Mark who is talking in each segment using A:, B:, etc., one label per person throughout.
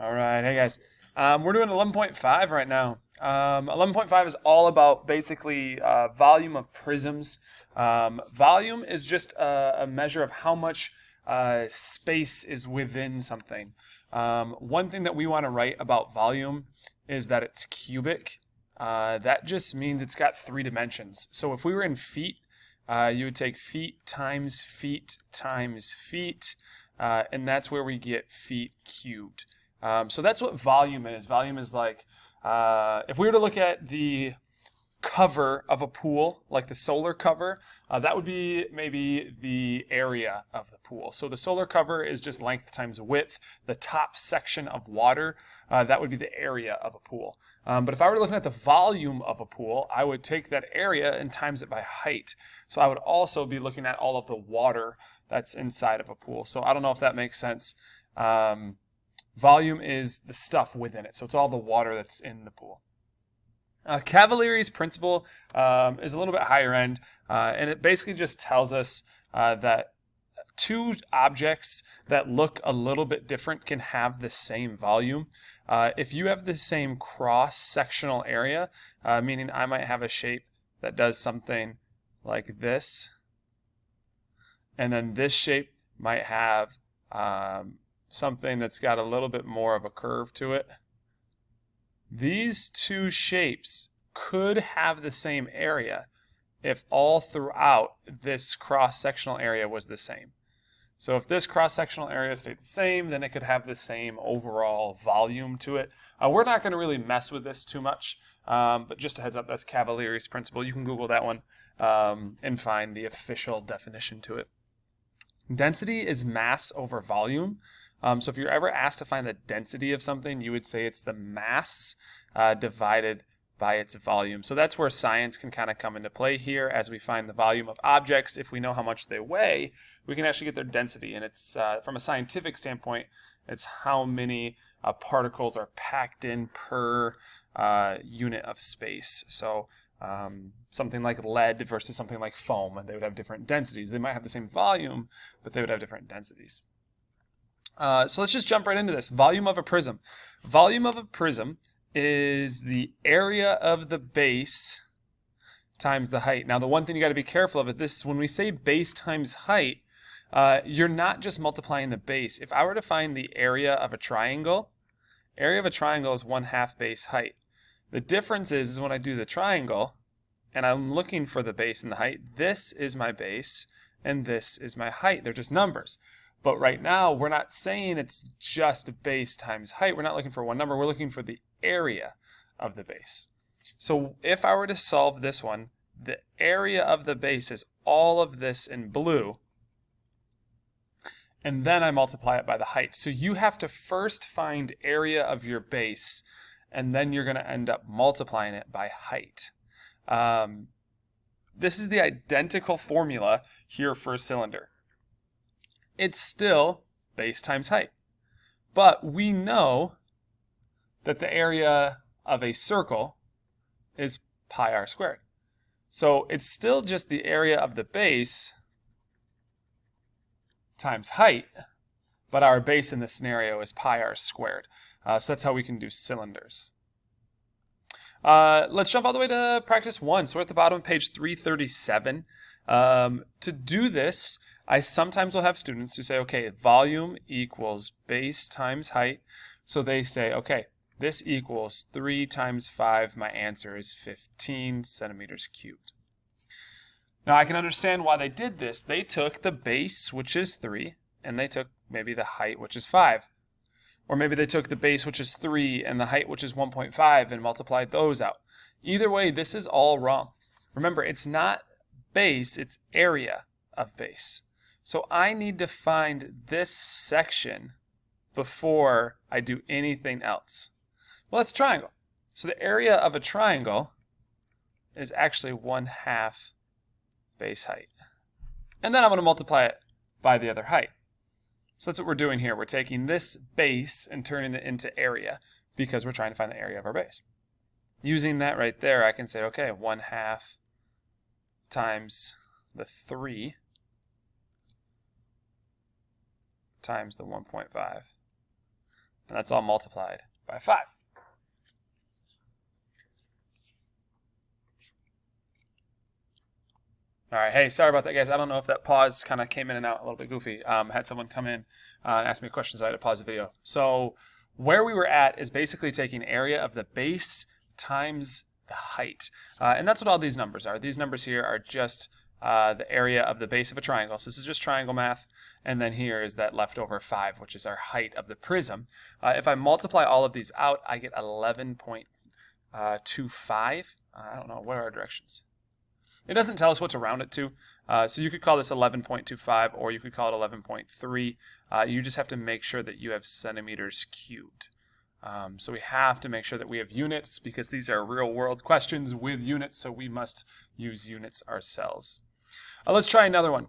A: All right, hey guys. We're doing 11.5 right now. 11.5 is all about basically volume of prisms. Volume is just a measure of how much space is within something. One thing that we want to write about volume is that it's cubic. That just means it's got 3 dimensions. So if we were in feet, you would take feet times feet times feet, and that's where we get feet cubed. So that's what volume is. Volume is like, if we were to look at the cover of a pool, like the solar cover, that would be maybe the area of the pool. So the solar cover is just length times width. The top section of water, that would be the area of a pool. But if I were looking at the volume of a pool, I would take that area and times it by height. So I would also be looking at all of the water that's inside of a pool. So I don't know if that makes sense. Volume is the stuff within it. So it's all the water that's in the pool. Cavalieri's principle is a little bit higher end, and it basically just tells us that two objects that look a little bit different can have the same volume. If you have the same cross-sectional area, meaning I might have a shape that does something like this, and then this shape might have something that's got a little bit more of a curve to it. These two shapes could have the same area if all throughout this cross-sectional area was the same. So if this cross-sectional area stayed the same, then it could have the same overall volume to it. We're not going to really mess with this too much, but just a heads up, that's Cavalieri's principle. You can Google that one and find the official definition to it. Density is mass over volume. So if you're ever asked to find the density of something, you would say it's the mass divided by its volume. So that's where science can kind of come into play here as we find the volume of objects. If we know how much they weigh, we can actually get their density. And it's from a scientific standpoint, it's how many particles are packed in per unit of space. So something like lead versus something like foam, they would have different densities. They might have the same volume, but they would have different densities. So let's just jump right into this. Volume of a prism. Volume of a prism is the area of the base times the height. Now, the one thing you got to be careful of this, when we say base times height, you're not just multiplying the base. If I were to find the area of a triangle is 1/2 base height. The difference is when I do the triangle and I'm looking for the base and the height, this is my base and this is my height. They're just numbers. But right now, we're not saying it's just base times height. We're not looking for one number. We're looking for the area of the base. So if I were to solve this one, the area of the base is all of this in blue. And then I multiply it by the height. So you have to first find area of your base, and then you're going to end up multiplying it by height. This is the identical formula here for a cylinder. It's still base times height. But we know that the area of a circle is pi r squared. So it's still just the area of the base times height, but our base in this scenario is pi r squared. So that's how we can do cylinders. Let's jump all the way to practice 1. So we're at the bottom of page 337. To do this, I sometimes will have students who say, okay, volume equals base times height. So they say, okay, this equals 3 times 5. My answer is 15 centimeters cubed. Now I can understand why they did this. They took the base, which is 3, and they took maybe the height, which is 5. Or maybe they took the base, which is 3, and the height, which is 1.5, and multiplied those out. Either way, this is all wrong. Remember, it's not base, it's area of base. So I need to find this section before I do anything else. Well, it's a triangle. So the area of a triangle is actually 1/2 base height. And then I'm going to multiply it by the other height. So that's what we're doing here. We're taking this base and turning it into area because we're trying to find the area of our base. Using that right there, I can say, okay, 1/2 times the 3 times the 1.5. And that's all multiplied by 5. All right, hey, sorry about that, guys. I don't know if that pause kind of came in and out a little bit goofy. Had someone come in and ask me a question, so I had to pause the video. So where we were at is basically taking area of the base times the height. And that's what all these numbers are. These numbers here are just the area of the base of a triangle. So this is just triangle math. And then here is that leftover 5, which is our height of the prism. If I multiply all of these out, I get 11.25. I don't know, what are our directions? It doesn't tell us what to round it to. So you could call this 11.25 or you could call it 11.3. You just have to make sure that you have centimeters cubed. So we have to make sure that we have units because these are real world questions with units, so we must use units ourselves. Let's try another one.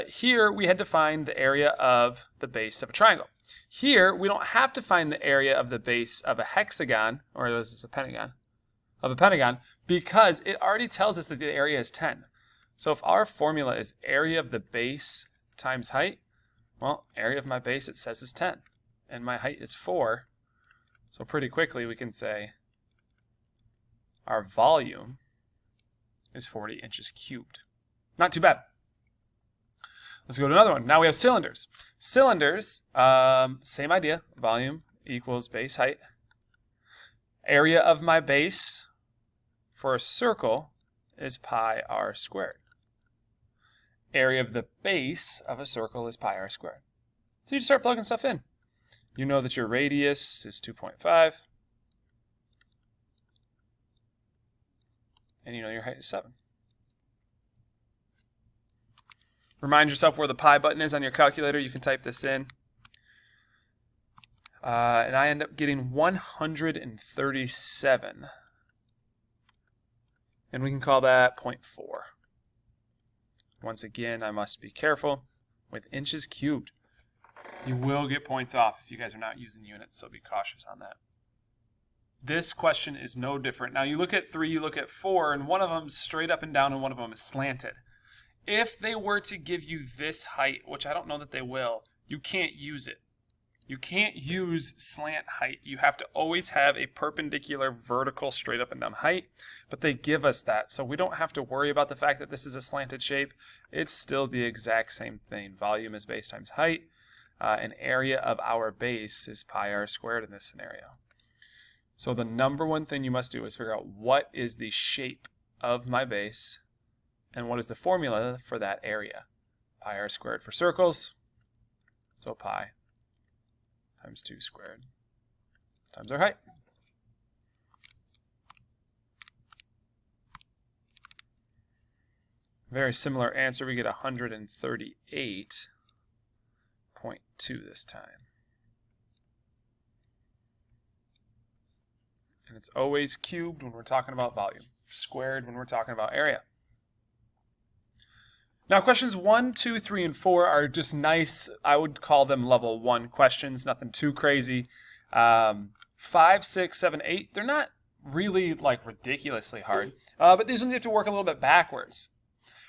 A: Here we had to find the area of the base of a triangle. Here we don't have to find the area of the base of a hexagon, or this is a pentagon, because it already tells us that the area is 10. So if our formula is area of the base times height, well, area of my base it says is 10, and my height is 4. So pretty quickly we can say our volume is 40 inches cubed. Not too bad. Let's go to another one. Now we have cylinders. Cylinders, same idea. Volume equals base height. Area of my base for a circle is pi r squared. Area of the base of a circle is pi r squared. So you just start plugging stuff in. You know that your radius is 2.5. And you know your height is 7. Remind yourself where the pi button is on your calculator. You can type this in. And I end up getting 137. And we can call that 0.4. Once again, I must be careful with inches cubed. You will get points off if you guys are not using units, so be cautious on that. This question is no different. Now you look at 3, you look at 4, and one of them is straight up and down and one of them is slanted. If they were to give you this height, which I don't know that they will, you can't use it. You can't use slant height. You have to always have a perpendicular, vertical, straight up and down height, but they give us that. So we don't have to worry about the fact that this is a slanted shape. It's still the exact same thing. Volume is base times height. And area of our base is pi r squared in this scenario. So the number one thing you must do is figure out what is the shape of my base and what is the formula for that area. Pi r squared for circles, so pi times 2 squared times our height. Very similar answer. We get 138.2 this time. And it's always cubed when we're talking about volume, squared when we're talking about area. Now questions 1, 2, 3, and 4 are just nice, I would call them level 1 questions, nothing too crazy. 5, 6, 7, 8, they're not really like ridiculously hard, but these ones you have to work a little bit backwards.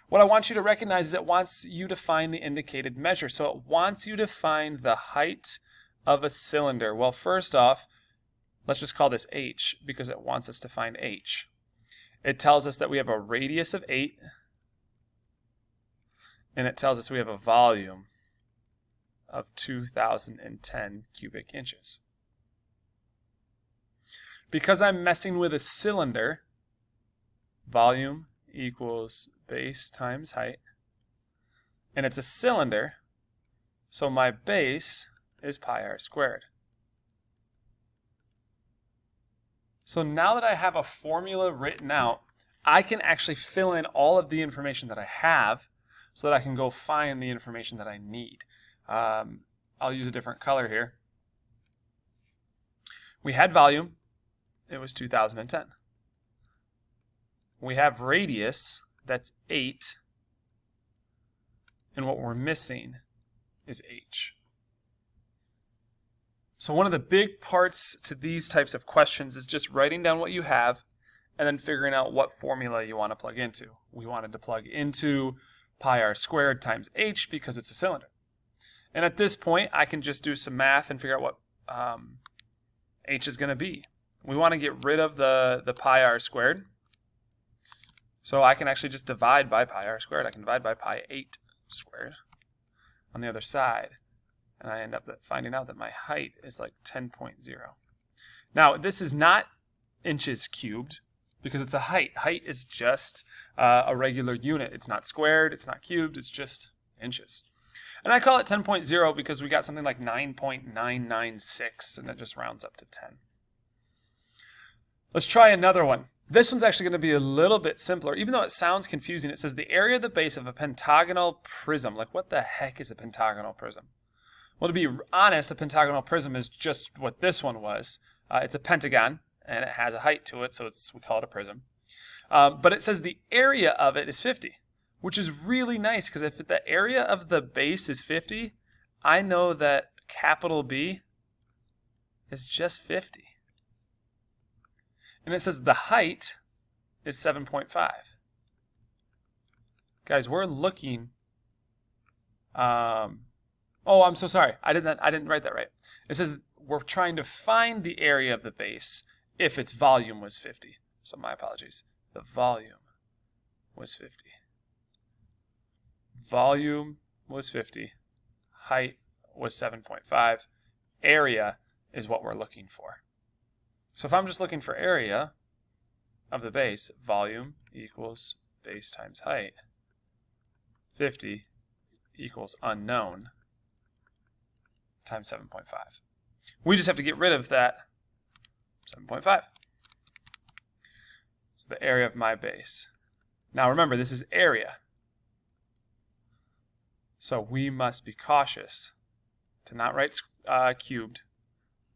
A: What I want you to recognize is it wants you to find the indicated measure. So it wants you to find the height of a cylinder. Well, first off, let's just call this h because it wants us to find h. It tells us that we have a radius of 8. And it tells us we have a volume of 2,010 cubic inches. Because I'm messing with a cylinder, volume equals base times height. And it's a cylinder, so my base is pi r squared. So now that I have a formula written out, I can actually fill in all of the information that I have so that I can go find the information that I need. I'll use a different color here. We had volume. It was 2010. We have radius. That's 8. And what we're missing is h. So one of the big parts to these types of questions is just writing down what you have and then figuring out what formula you want to plug into. We wanted to plug into pi r squared times h because it's a cylinder. And at this point, I can just do some math and figure out what h is going to be? We want to get rid of the pi r squared. So I can actually just divide by pi r squared. I can divide by pi 8 squared on the other side. And I end up finding out that my height is like 10.0. Now, this is not inches cubed because it's a height. Height is just a regular unit. It's not squared, it's not cubed, it's just inches. And I call it 10.0 because we got something like 9.996 and it just rounds up to 10. Let's try another one. This one's actually going to be a little bit simpler. Even though it sounds confusing, it says the area of the base of a pentagonal prism. Like, what the heck is a pentagonal prism? Well, to be honest, a pentagonal prism is just what this one was. It's a pentagon, and it has a height to it, so we call it a prism. But it says the area of it is 50, which is really nice, because if the area of the base is 50, I know that capital B is just 50. And it says the height is 7.5. Guys, we're looking... oh, I'm so sorry. I didn't write that right. It says we're trying to find the area of the base if its volume was 50. So my apologies. The volume was 50. Volume was 50. Height was 7.5. Area is what we're looking for. So if I'm just looking for area of the base, volume equals base times height. 50 equals unknown times 7.5. We just have to get rid of that 7.5. So the area of my base. Now remember, this is area. So we must be cautious to not write cubed,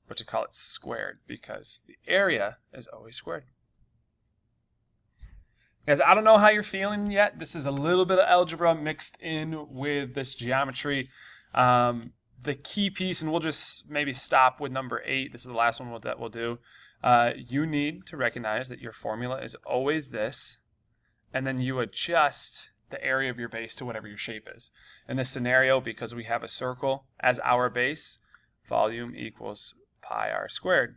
A: but to call it squared, because the area is always squared. Guys, I don't know how you're feeling yet. This is a little bit of algebra mixed in with this geometry. The key piece, and we'll just maybe stop with number 8. This is the last one that we'll do. You need to recognize that your formula is always this, and then you adjust the area of your base to whatever your shape is. In this scenario, because we have a circle as our base, volume equals pi r squared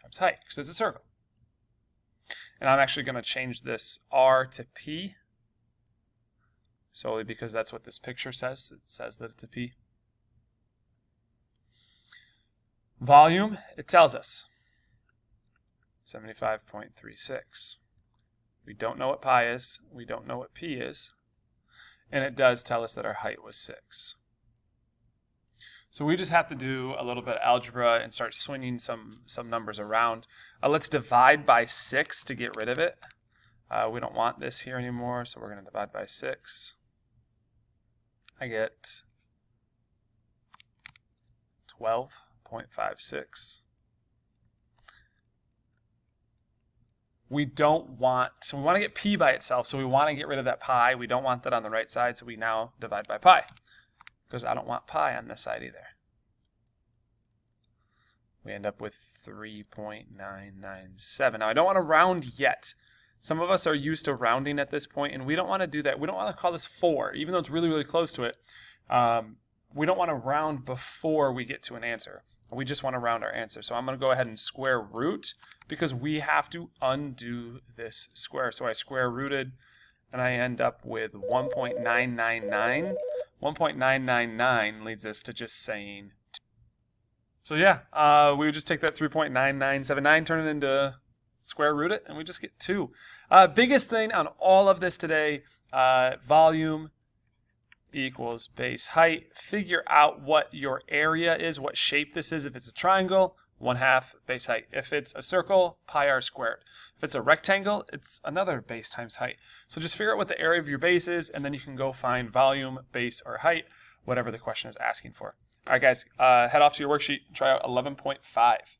A: times height, because it's a circle. And I'm actually going to change this r to p, solely because that's what this picture says. It says that it's a p. Volume, it tells us 75.36. We don't know what pi is. We don't know what p is. And it does tell us that our height was 6. So we just have to do a little bit of algebra and start swinging some numbers around. Let's divide by 6 to get rid of it. We don't want this here anymore, so we're going to divide by 6. I get 12.56. We want to get p by itself, so we want to get rid of that pi. We don't want that on the right side, so we now divide by pi, because I don't want pi on this side either. We end up with 3.997. Now, I don't want to round yet. Some of us are used to rounding at this point, and we don't want to do that. We don't want to call this 4, even though it's really, really close to it. We don't want to round before we get to an answer. We just want to round our answer. So I'm going to go ahead and square root, because we have to undo this square. So I square rooted, and I end up with 1.999. 1.999 leads us to just saying 2. So yeah, we would just take that 3.9979, turn it into square root it, and we just get 2. Biggest thing on all of this today, volume equals base height. Figure out what your area is, what shape this is. If it's a triangle, 1/2 base height. If it's a circle, pi r squared. If it's a rectangle, it's another base times height. So just figure out what the area of your base is, and then you can go find volume, base, or height, whatever the question is asking for. All right, guys, head off to your worksheet and try out 11.5.